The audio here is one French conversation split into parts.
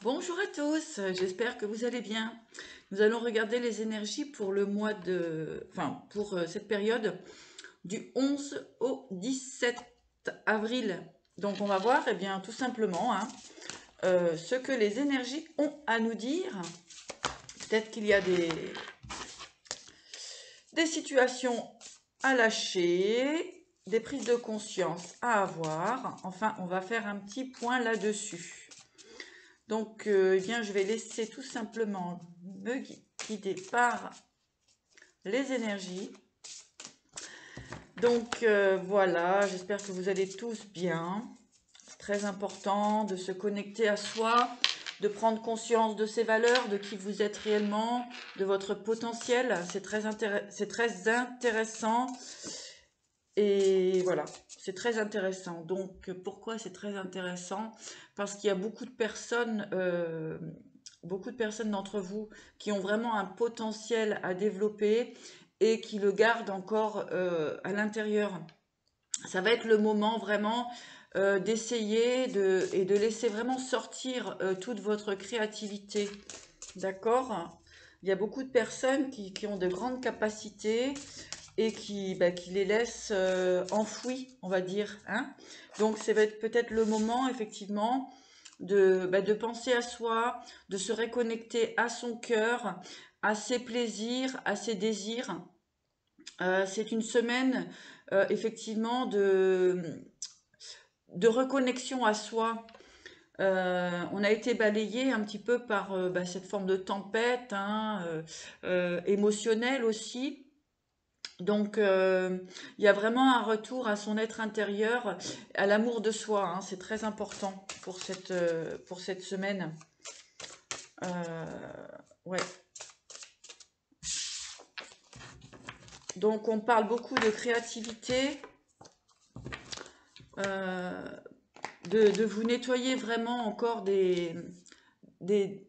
Bonjour à tous, j'espère que vous allez bien. Nous allons regarder les énergies pour le mois de, enfin pour cette période du 11 au 17 avril. Donc on va voir, eh bien tout simplement, ce que les énergies ont à nous dire. Peut-être qu'il y a des situations à lâcher, des prises de conscience à avoir. Enfin, on va faire un petit point là-dessus. Donc, eh bien, je vais laisser tout simplement me guider par les énergies. Donc, voilà, j'espère que vous allez tous bien. C'est très important de se connecter à soi, de prendre conscience de ses valeurs, de qui vous êtes réellement, de votre potentiel. C'est très intéressant. Et voilà, c'est très intéressant. Donc, pourquoi c'est très intéressant? Parce qu'il y a beaucoup de personnes d'entre vous qui ont vraiment un potentiel à développer et qui le gardent encore à l'intérieur. Ça va être le moment vraiment d'essayer et de laisser vraiment sortir toute votre créativité. D'accord? Il y a beaucoup de personnes qui ont de grandes capacités et qui les laissent enfouis, on va dire. Hein. Donc, ça va être peut-être le moment, effectivement, de penser à soi, de se reconnecter à son cœur, à ses plaisirs, à ses désirs. C'est une semaine, effectivement, de reconnexion à soi. On a été balayé un petit peu par cette forme de tempête émotionnelle aussi. Donc, il y a vraiment un retour à son être intérieur, à l'amour de soi. Hein, c'est très important pour cette semaine. Ouais. Donc, on parle beaucoup de créativité, euh, de vous nettoyer vraiment encore des, des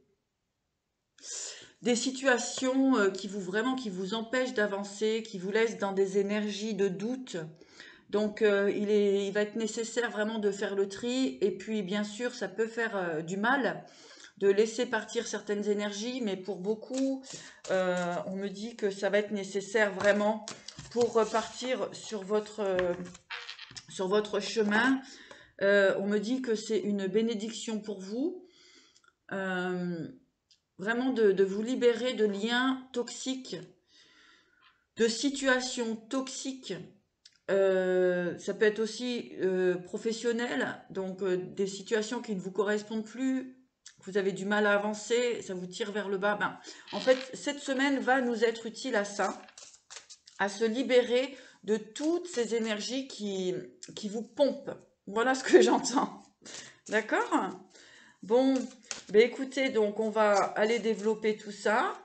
situations qui vous empêchent d'avancer, qui vous laissent dans des énergies de doute. Donc, il va être nécessaire vraiment de faire le tri. Et puis, bien sûr, ça peut faire du mal de laisser partir certaines énergies, mais pour beaucoup, on me dit que ça va être nécessaire vraiment pour repartir sur votre chemin. On me dit que c'est une bénédiction pour vous, vraiment de vous libérer de liens toxiques, de situations toxiques. Ça peut être aussi professionnel, donc des situations qui ne vous correspondent plus, vous avez du mal à avancer, ça vous tire vers le bas. Ben, en fait, cette semaine va nous être utile à ça, à se libérer de toutes ces énergies qui vous pompent. Voilà ce que j'entends. D'accord? Bon, ben écoutez, donc on va aller développer tout ça.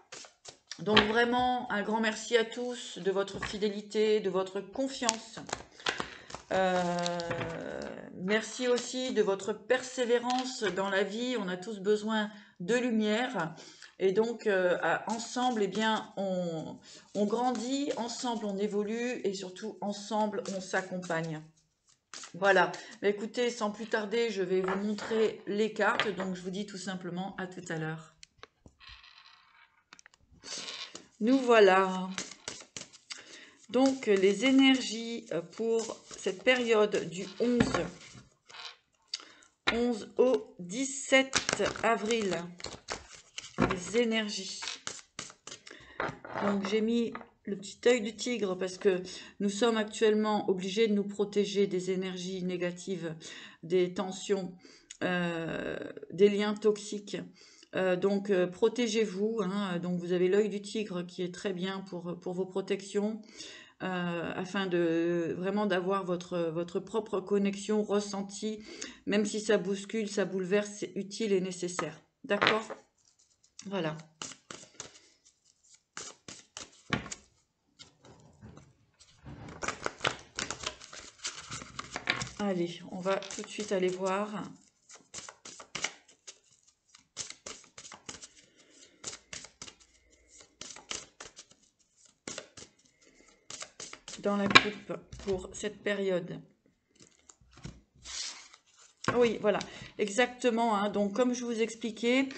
Donc vraiment, un grand merci à tous de votre fidélité, de votre confiance. Merci aussi de votre persévérance dans la vie. On a tous besoin de lumière. Et donc, ensemble, eh bien, on grandit, ensemble, on évolue et surtout, ensemble, on s'accompagne. Voilà. Mais écoutez, sans plus tarder, je vais vous montrer les cartes. Donc, je vous dis tout simplement à tout à l'heure. Nous voilà. Donc, les énergies pour cette période du 11 au 17 avril. Les énergies. Donc, j'ai mis le petit œil du tigre parce que nous sommes actuellement obligés de nous protéger des énergies négatives, des tensions, des liens toxiques. Donc, protégez-vous. Hein. Donc, vous avez l'œil du tigre qui est très bien pour vos protections. Afin de vraiment d'avoir votre propre connexion ressentie, même si ça bouscule, ça bouleverse, c'est utile et nécessaire. D'accord? Voilà. Allez, on va tout de suite aller voir. Dans la coupe pour cette période. Oui, voilà, exactement, hein. Donc, comme je vous expliquais,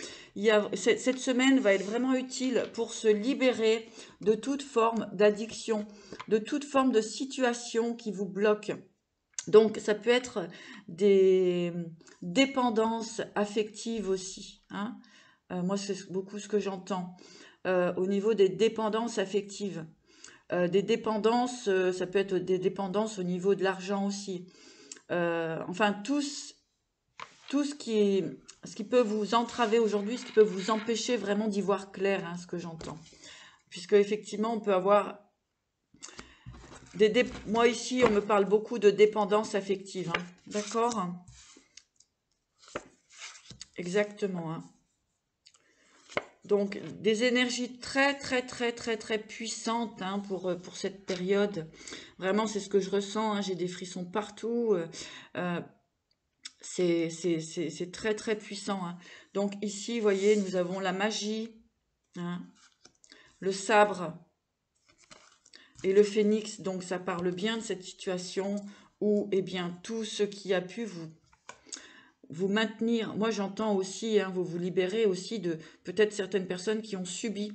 cette semaine va être vraiment utile pour se libérer de toute forme d'addiction, de toute forme de situation qui vous bloque. Donc, ça peut être des dépendances affectives aussi, hein. Moi, c'est beaucoup ce que j'entends au niveau des dépendances affectives. Des dépendances, ça peut être des dépendances au niveau de l'argent aussi. Enfin, tout ce qui peut vous entraver aujourd'hui, ce qui peut vous empêcher vraiment d'y voir clair, hein, ce que j'entends. Puisque effectivement, on peut avoir moi ici, on me parle beaucoup de dépendance affective, hein. D'accord? Exactement, hein. Donc, des énergies très, très, très, très, très puissantes, hein, pour cette période. Vraiment, c'est ce que je ressens, hein. J'ai des frissons partout. Euh, c'est très, très puissant, hein. Donc, ici, vous voyez, nous avons la magie, hein, le sabre et le phénix. Donc, ça parle bien de cette situation où, eh bien, tout ce qui a pu vous maintenir. Moi, j'entends aussi, hein, vous libérer aussi de peut-être certaines personnes qui ont subi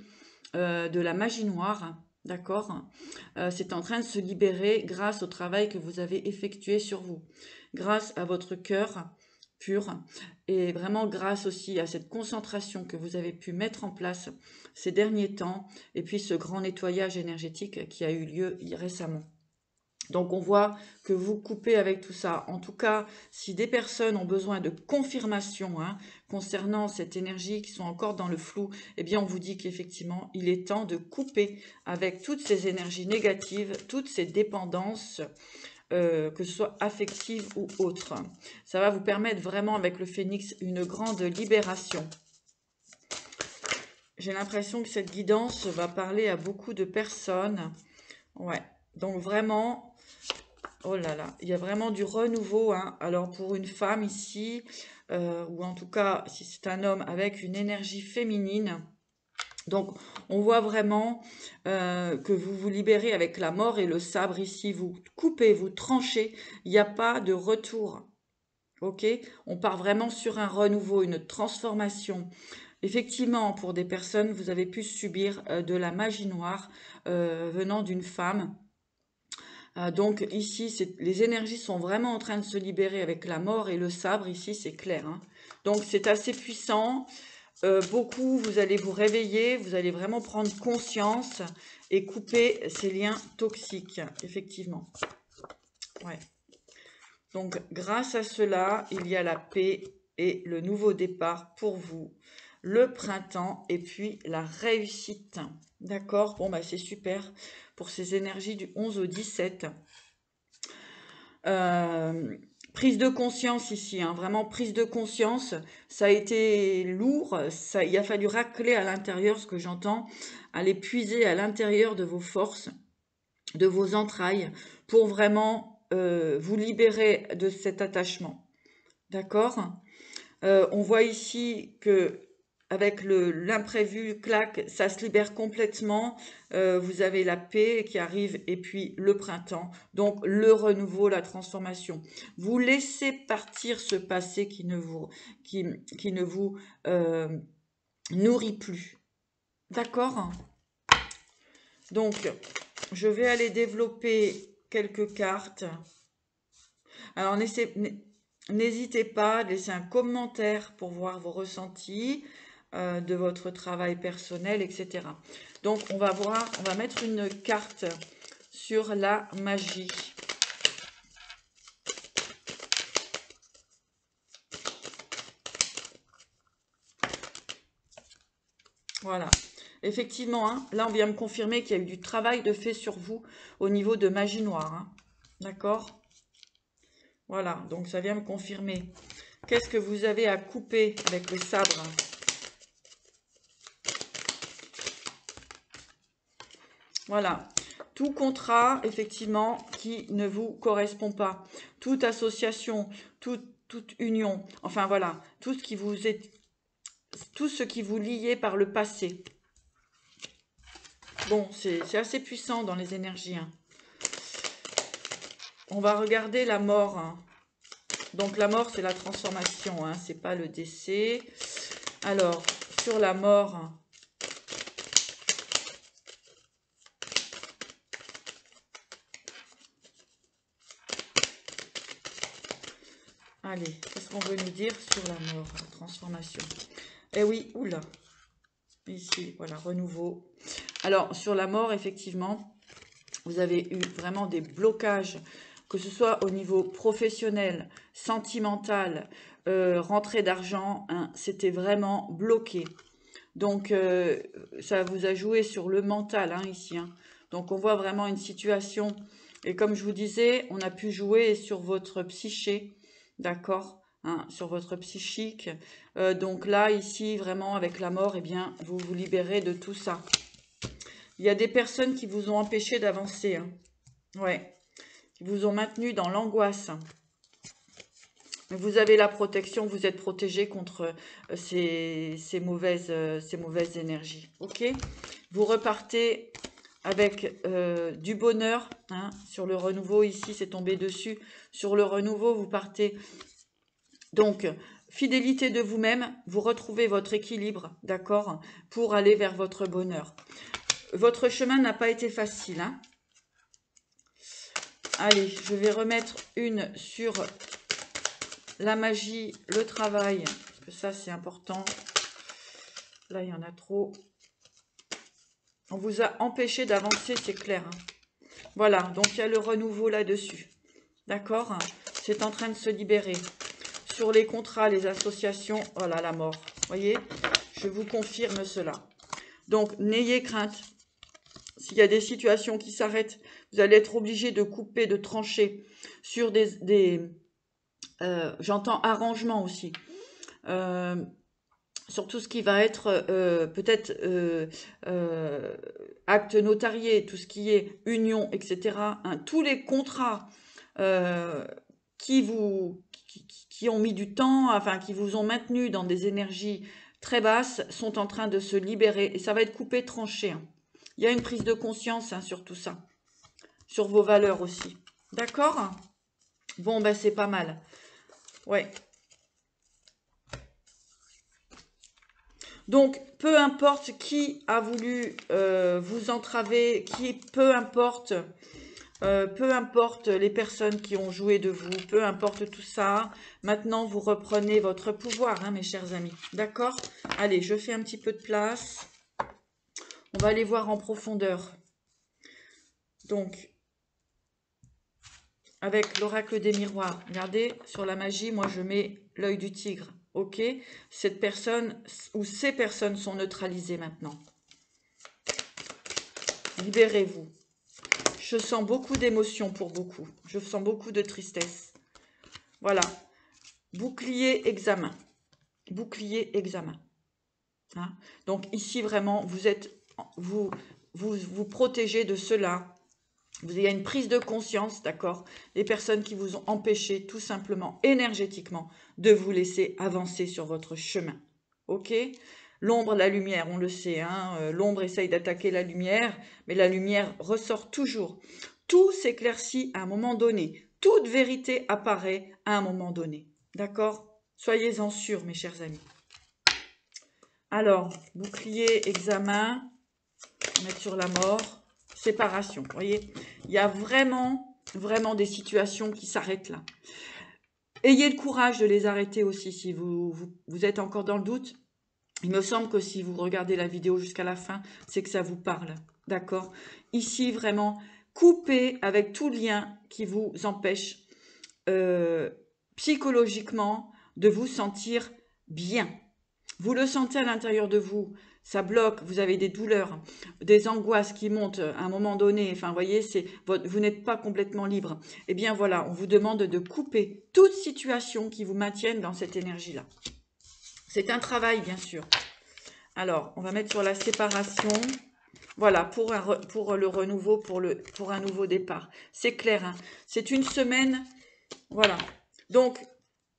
de la magie noire, d'accord? C'est en train de se libérer grâce au travail que vous avez effectué sur vous, grâce à votre cœur pur et vraiment grâce aussi à cette concentration que vous avez pu mettre en place ces derniers temps et puis ce grand nettoyage énergétique qui a eu lieu récemment. Donc on voit que vous coupez avec tout ça. En tout cas, si des personnes ont besoin de confirmation, hein, concernant cette énergie qui sont encore dans le flou, eh bien on vous dit qu'effectivement, il est temps de couper avec toutes ces énergies négatives, toutes ces dépendances, que ce soit affectives ou autres. Ça va vous permettre vraiment avec le phénix une grande libération. J'ai l'impression que cette guidance va parler à beaucoup de personnes. Ouais, donc vraiment... Oh là là, il y a vraiment du renouveau, hein. Alors pour une femme ici, ou en tout cas si c'est un homme avec une énergie féminine, donc on voit vraiment que vous vous libérez avec la mort et le sabre ici, vous coupez, vous tranchez, il n'y a pas de retour. Ok? On part vraiment sur un renouveau, une transformation. Effectivement, pour des personnes, vous avez pu subir de la magie noire venant d'une femme. Donc ici, les énergies sont vraiment en train de se libérer avec la mort et le sabre. Ici, c'est clair, hein. Donc c'est assez puissant. Beaucoup, vous allez vous réveiller, vous allez vraiment prendre conscience et couper ces liens toxiques, effectivement. Ouais. Donc grâce à cela, il y a la paix et le nouveau départ pour vous, le printemps et puis la réussite. D'accord? Bon, bah c'est super pour ces énergies du 11 au 17. Prise de conscience ici, hein, vraiment prise de conscience. Ça a été lourd, il a fallu racler à l'intérieur ce que j'entends, aller puiser à l'intérieur de vos forces, de vos entrailles, pour vraiment vous libérer de cet attachement. D'accord? On voit ici que avec l'imprévu, clac, ça se libère complètement. Vous avez la paix qui arrive et puis le printemps. Donc le renouveau, la transformation. Vous laissez partir ce passé qui ne vous nourrit plus. D'accord? Donc, je vais aller développer quelques cartes. Alors, n'hésitez pas à laisser un commentaire pour voir vos ressentis de votre travail personnel, etc. Donc, on va mettre une carte sur la magie. Voilà. Effectivement, hein, là, on vient me confirmer qu'il y a eu du travail de fait sur vous au niveau de magie noire. Hein. D'accord? Voilà, donc ça vient me confirmer. Qu'est-ce que vous avez à couper avec le sabre? Voilà. Tout contrat, effectivement, qui ne vous correspond pas. Toute association, toute union. Enfin, voilà. Tout ce qui vous liait par le passé. Bon, c'est assez puissant dans les énergies. Hein. On va regarder la mort. Hein. Donc la mort, c'est la transformation, hein, c'est pas le décès. Alors, sur la mort, allez, qu'est-ce qu'on veut nous dire sur la mort, la transformation? Eh oui, oula, ici, voilà, renouveau. Alors, sur la mort, effectivement, vous avez eu vraiment des blocages, que ce soit au niveau professionnel, sentimental, rentrée d'argent, hein, c'était vraiment bloqué. Donc, ça vous a joué sur le mental, hein, ici. Hein. Donc, on voit vraiment une situation. Et comme je vous disais, on a pu jouer sur votre psyché, d'accord, hein, sur votre psychique. Donc là, ici, vraiment, avec la mort, eh bien, vous vous libérez de tout ça. Il y a des personnes qui vous ont empêché d'avancer. Hein. Ouais, qui vous ont maintenu dans l'angoisse. Mais vous avez la protection, vous êtes protégé contre ces mauvaises énergies. Ok? Vous repartez avec du bonheur. Hein, sur le renouveau, ici, c'est tombé dessus. Sur le renouveau, vous partez. Donc, fidélité de vous-même, vous retrouvez votre équilibre, d'accord? Pour aller vers votre bonheur. Votre chemin n'a pas été facile. Hein? Allez, je vais remettre une sur la magie, le travail, parce que ça c'est important. Là, il y en a trop. On vous a empêché d'avancer, c'est clair. Hein. Voilà, donc il y a le renouveau là-dessus. D'accord? C'est en train de se libérer. Sur les contrats, les associations, voilà, la mort. Voyez? Je vous confirme cela. Donc, n'ayez crainte. S'il y a des situations qui s'arrêtent, vous allez être obligé de couper, de trancher sur j'entends arrangement aussi. Sur tout ce qui va être peut-être acte notarié, tout ce qui est union, etc. Hein, tous les contrats qui ont mis du temps, enfin qui vous ont maintenu dans des énergies très basses, sont en train de se libérer. Et ça va être coupé, tranché. Hein. Il y a une prise de conscience hein, sur tout ça. Sur vos valeurs aussi. D'accord? Bon, ben c'est pas mal. Ouais. Donc, peu importe qui a voulu vous entraver, peu importe les personnes qui ont joué de vous, peu importe tout ça, maintenant vous reprenez votre pouvoir, hein, mes chers amis. D'accord? Allez, je fais un petit peu de place. On va aller voir en profondeur. Donc, avec l'oracle des miroirs, regardez, sur la magie, moi je mets l'œil du tigre. Ok? Cette personne ou ces personnes sont neutralisées maintenant. Libérez-vous. Je sens beaucoup d'émotions pour beaucoup. Je sens beaucoup de tristesse. Voilà. Bouclier, examen. Bouclier, examen. Hein? Donc ici, vraiment, vous protégez de cela. Il y a une prise de conscience, d'accord? Les personnes qui vous ont empêché, tout simplement, énergétiquement, de vous laisser avancer sur votre chemin. Ok? L'ombre, la lumière, on le sait, hein, l'ombre essaye d'attaquer la lumière, mais la lumière ressort toujours. Tout s'éclaircit à un moment donné. Toute vérité apparaît à un moment donné. D'accord? Soyez-en sûrs, mes chers amis. Alors, bouclier, examen, on va mettre sur la mort, séparation. Vous voyez, il y a vraiment, vraiment des situations qui s'arrêtent là. Ayez le courage de les arrêter aussi si vous êtes encore dans le doute. Il me semble que si vous regardez la vidéo jusqu'à la fin, c'est que ça vous parle. D'accord? Ici, vraiment, coupez avec tout lien qui vous empêche psychologiquement de vous sentir bien. Vous le sentez à l'intérieur de vous, ça bloque, vous avez des douleurs, des angoisses qui montent à un moment donné, enfin vous voyez, vous n'êtes pas complètement libre. Eh bien voilà, on vous demande de couper toute situation qui vous maintienne dans cette énergie-là. C'est un travail, bien sûr. Alors, on va mettre sur la séparation. Voilà, pour le renouveau, pour un nouveau départ. C'est clair, hein. C'est une semaine, voilà. Donc,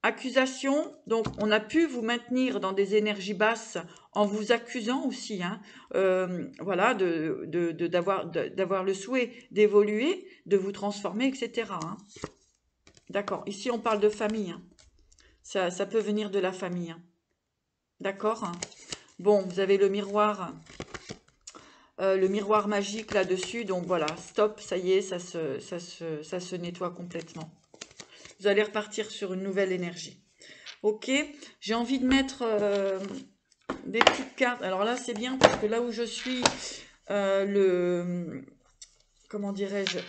accusation, donc on a pu vous maintenir dans des énergies basses en vous accusant aussi, hein, voilà, d'avoir le souhait d'évoluer, de vous transformer, etc. Hein. D'accord. Ici, on parle de famille. Hein. Ça peut venir de la famille. Hein. D'accord. Bon, vous avez le miroir magique là-dessus. Donc voilà, stop, ça y est, ça se nettoie complètement. Vous allez repartir sur une nouvelle énergie. Ok, j'ai envie de mettre des petites cartes. Alors là, c'est bien parce que là où je suis, comment dirais-je,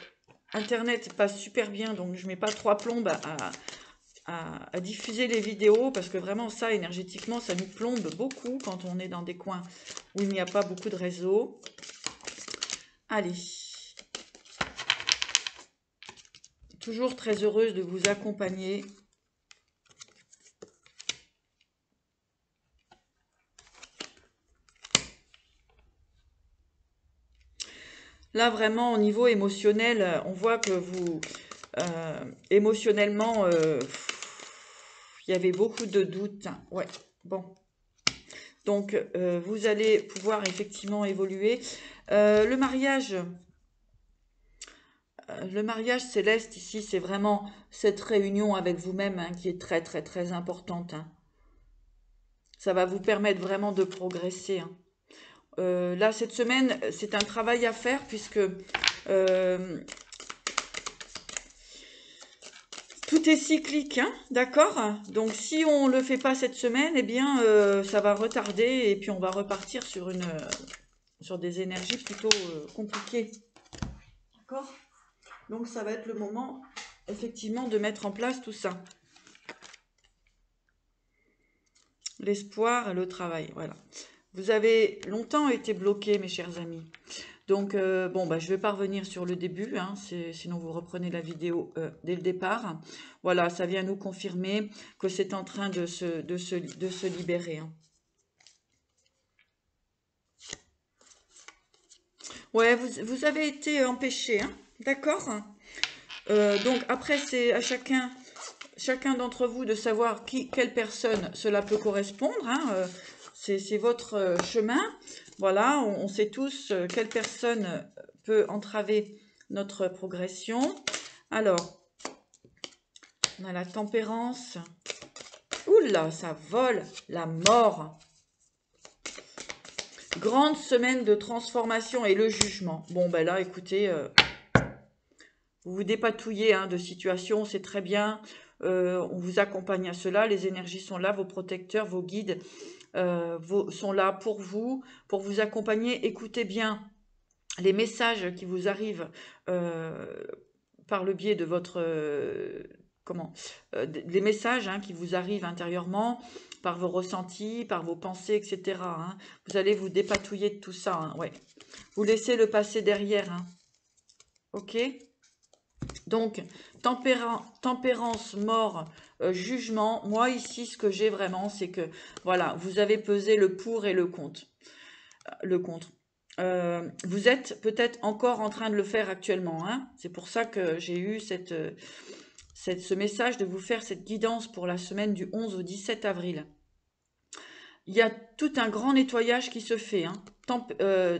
Internet passe super bien. Donc je mets pas trois plombes à diffuser les vidéos parce que vraiment ça, énergétiquement, ça nous plombe beaucoup quand on est dans des coins où il n'y a pas beaucoup de réseau. Allez. Toujours très heureuse de vous accompagner. Là, vraiment, au niveau émotionnel, on voit que vous, émotionnellement, il y avait beaucoup de doutes. Ouais, bon. Donc, vous allez pouvoir effectivement évoluer. Le mariage céleste, ici, c'est vraiment cette réunion avec vous-même hein, qui est très, très, très importante. Hein. Ça va vous permettre vraiment de progresser. Hein. Là, cette semaine, c'est un travail à faire puisque tout est cyclique, hein, d'accord? Donc, si on ne le fait pas cette semaine, eh bien, ça va retarder et puis on va repartir sur sur des énergies plutôt compliquées. D'accord? Donc, ça va être le moment, effectivement, de mettre en place tout ça. L'espoir et le travail, voilà. Vous avez longtemps été bloqués, mes chers amis. Donc, bon, bah, je vais pas revenir sur le début, hein, sinon vous reprenez la vidéo dès le départ. Voilà, ça vient nous confirmer que c'est en train de se libérer. Hein. Ouais, vous avez été empêché, hein, d'accord? Donc, après, c'est à chacun d'entre vous de savoir quelle personne cela peut correspondre. Hein, c'est votre chemin. Voilà, on sait tous quelle personne peut entraver notre progression. Alors, on a la tempérance. Oula, ça vole. La mort. Grande semaine de transformation et le jugement. Bon, ben là, écoutez, vous vous dépatouillez hein, de situations, c'est très bien. On vous accompagne à cela. Les énergies sont là, vos protecteurs, vos guides sont là pour vous accompagner. Écoutez bien les messages qui vous arrivent par le biais de votre les messages hein, qui vous arrivent intérieurement par vos ressentis, par vos pensées, etc. Hein. Vous allez vous dépatouiller de tout ça. Hein, ouais. Vous laissez le passé derrière. Hein. Ok. Donc tempérance, mort, jugement. Moi ici, ce que j'ai vraiment, c'est que voilà, vous avez pesé le pour et le contre. Vous êtes peut-être encore en train de le faire actuellement. Hein. C'est pour ça que j'ai eu ce message de vous faire cette guidance pour la semaine du 11 au 17 avril. Il y a tout un grand nettoyage qui se fait. Hein.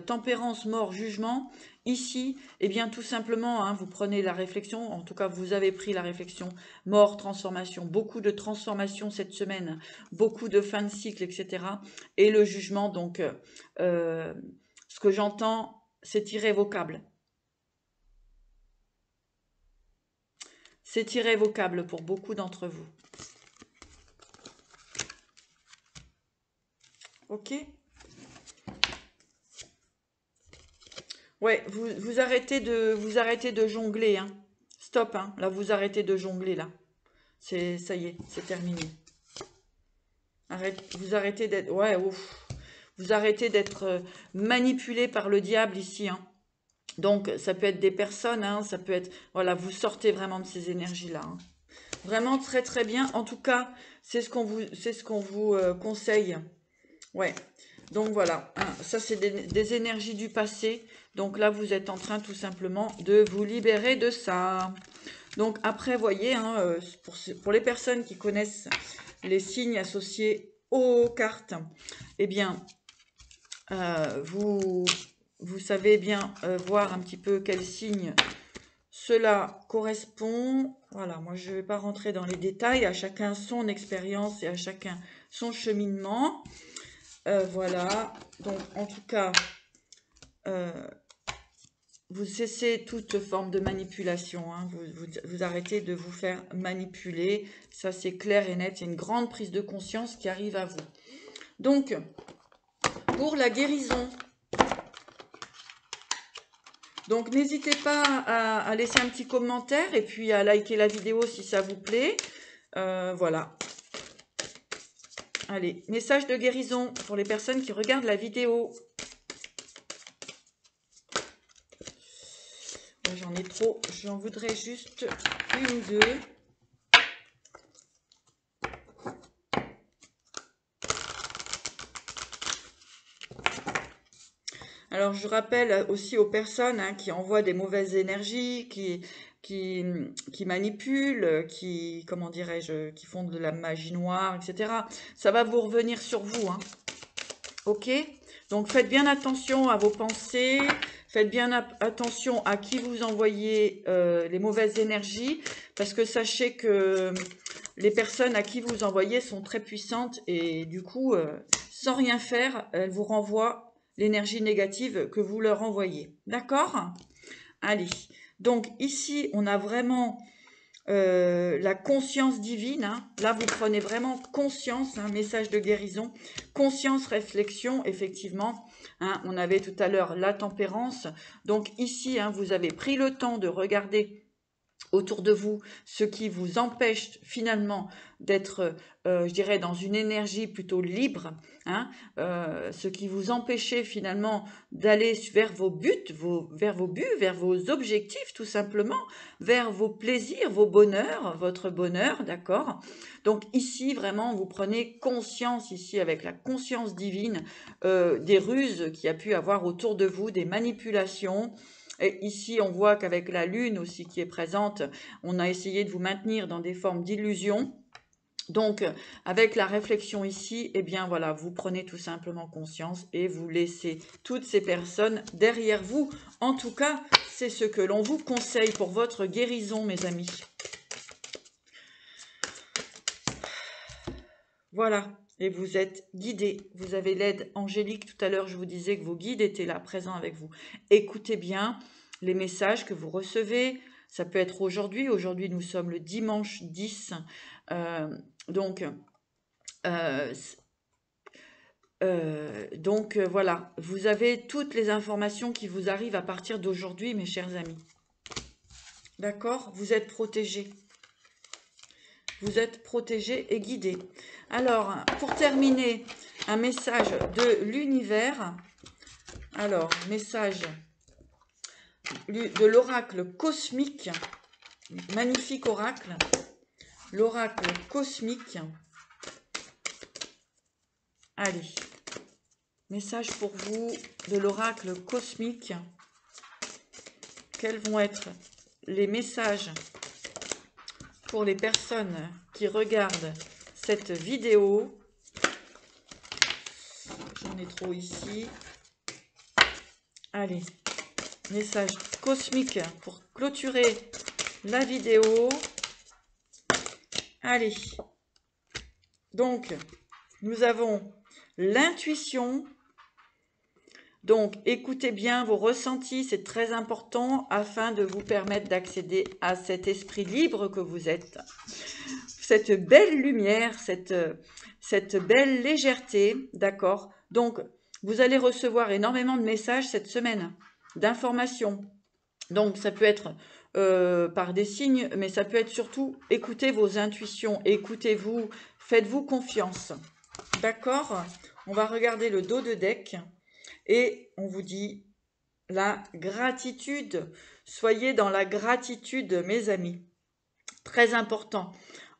Tempérance, mort, jugement. Ici, eh bien, tout simplement, hein, vous prenez la réflexion. En tout cas, vous avez pris la réflexion. Mort, transformation. Beaucoup de transformations cette semaine. Beaucoup de fin de cycle, etc. Et le jugement, donc, ce que j'entends, c'est irrévocable. C'est irrévocable pour beaucoup d'entre vous. Ok? Ouais, vous arrêtez de jongler, hein. Stop, hein. Là, vous arrêtez de jongler, là. Ça y est, c'est terminé. Vous arrêtez d'être, ouais, ouf. Vous arrêtez d'être manipulé par le diable ici, hein. Donc, ça peut être des personnes, hein, ça peut être, voilà, vous sortez vraiment de ces énergies-là. Hein. Vraiment très très bien. En tout cas, c'est ce qu'on vous conseille. Ouais. Donc voilà, hein, ça c'est des énergies du passé. Donc là, vous êtes en train tout simplement de vous libérer de ça. Donc après, voyez, hein, pour les personnes qui connaissent les signes associés aux cartes, eh bien, vous savez bien voir un petit peu quels signes cela correspond, voilà, moi je ne vais pas rentrer dans les détails, à chacun son expérience et à chacun son cheminement. Voilà, donc en tout cas, vous cessez toute forme de manipulation, hein. Vous arrêtez de vous faire manipuler, ça c'est clair et net, il y a une grande prise de conscience qui arrive à vous. Donc, pour la guérison, donc n'hésitez pas à laisser un petit commentaire et puis à liker la vidéo si ça vous plaît. Voilà. Allez, message de guérison pour les personnes qui regardent la vidéo. J'en ai trop, j'en voudrais juste une ou deux. Alors, je rappelle aussi aux personnes qui envoient des mauvaises énergies, qui manipulent, comment dirais-je, qui font de la magie noire, etc. Ça va vous revenir sur vous, hein. Ok? Donc, faites bien attention à vos pensées, faites bien attention à qui vous envoyez les mauvaises énergies, parce que sachez que les personnes à qui vous envoyez sont très puissantes et du coup, sans rien faire, elles vous renvoient l'énergie négative que vous leur envoyez. D'accord? Allez. Donc ici, on a vraiment la conscience divine. Hein. Là, vous prenez vraiment conscience, un message de guérison. Conscience, réflexion, effectivement. Hein, on avait tout à l'heure la tempérance. Donc ici, hein, vous avez pris le temps de regarder autour de vous, ce qui vous empêche finalement d'être, je dirais, dans une énergie plutôt libre, hein, ce qui vous empêchait finalement d'aller vers vos buts, vers vos objectifs tout simplement, vers vos plaisirs, vos bonheurs, votre bonheur, d'accord? Donc ici, vraiment, vous prenez conscience, ici, avec la conscience divine, des ruses qu'il y a pu avoir autour de vous, des manipulations. Et ici, on voit qu'avec la lune aussi qui est présente, on a essayé de vous maintenir dans des formes d'illusion. Donc, avec la réflexion ici, eh bien voilà, vous prenez tout simplement conscience et vous laissez toutes ces personnes derrière vous. En tout cas, c'est ce que l'on vous conseille pour votre guérison, mes amis. Voilà. Et vous êtes guidés. Vous avez l'aide angélique. Tout à l'heure, je vous disais que vos guides étaient là, présents avec vous. Écoutez bien les messages que vous recevez. Ça peut être aujourd'hui. Aujourd'hui, nous sommes le dimanche 10. Voilà. Vous avez toutes les informations qui vous arrivent à partir d'aujourd'hui, mes chers amis. D'accord? Vous êtes protégés. Vous êtes protégés et guidés. Alors, pour terminer, un message de l'univers. Alors, message de l'oracle cosmique. Magnifique oracle. L'oracle cosmique. Allez. Message pour vous de l'oracle cosmique. Quels vont être les messages pour les personnes qui regardent cette vidéo? J'en ai trop ici. Allez, message cosmique pour clôturer la vidéo. Allez. Donc, nous avons l'intuition. Donc, écoutez bien vos ressentis, c'est très important afin de vous permettre d'accéder à cet esprit libre que vous êtes. Cette belle lumière, cette belle légèreté, d'accord? Donc, vous allez recevoir énormément de messages cette semaine, d'informations. Donc, ça peut être par des signes, mais ça peut être surtout écoutez vos intuitions, écoutez-vous, faites-vous confiance. D'accord? On va regarder le dos de deck et on vous dit la gratitude. Soyez dans la gratitude, mes amis. Très important.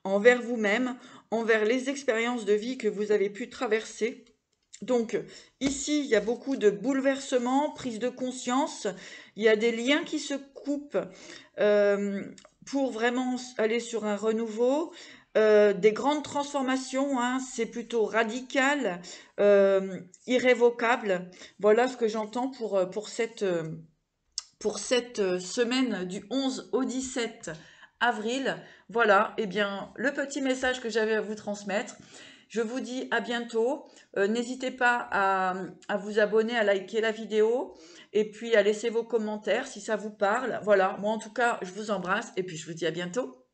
Envers vous-même, envers les expériences de vie que vous avez pu traverser. Donc, ici, il y a beaucoup de bouleversements, prise de conscience. Il y a des liens qui se coupent pour vraiment aller sur un renouveau. Des grandes transformations, hein, c'est plutôt radical, irrévocable. Voilà ce que j'entends pour pour cette semaine du 11 au 17 avril. Voilà, eh bien, le petit message que j'avais à vous transmettre. Je vous dis à bientôt. N'hésitez pas à vous abonner, à liker la vidéo et puis à laisser vos commentaires si ça vous parle. Voilà, moi en tout cas, je vous embrasse et puis je vous dis à bientôt.